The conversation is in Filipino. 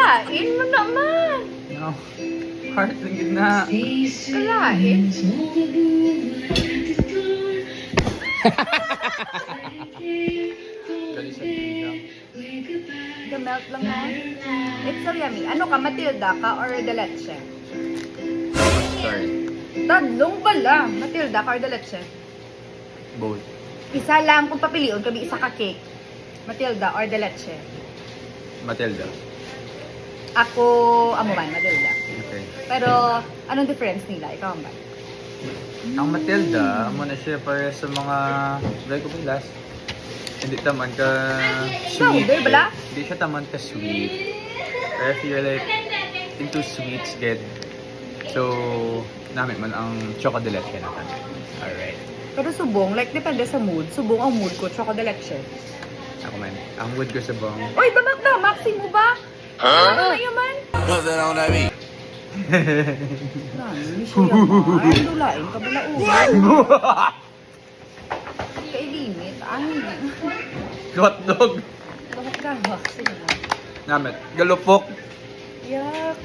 Kalain mo naman. No. Heart lang yun na. Kalain. Dali sa tingin. The-melt lang mo. It's so yummy. Ano ka, Matilda ka or de leche? Start. Tatlong pala. Matilda ka or de leche? Both. Isa lang kung papiliun, kami isa ka cake. Matilda or de leche? Matilda. Ako, amo man, Matilda. Okay. Pero, anong difference nila? Ikaw ba? Ang Matilda, amo na siya para sa mga dry ko pilas. Hindi taman ka sweet. Powder bala? Hindi siya taman ka sweet. Pero if you're like into sweets, get. So, namin man ang chocolate ka natin. Alright. Pero subong, like, depende sa mood. Subong ang mood ko, choco de leche. Ako man. Ang wood ko sa bong. Uy, damak na! Maxi mo ba? Ano na yun man? What's that on that mean? Nani, siya man. Dulain ka bala uwan. Kay limit. Ano yun? Hotdog! Bakit ka? Sige na. Namin. Galupok. Yak.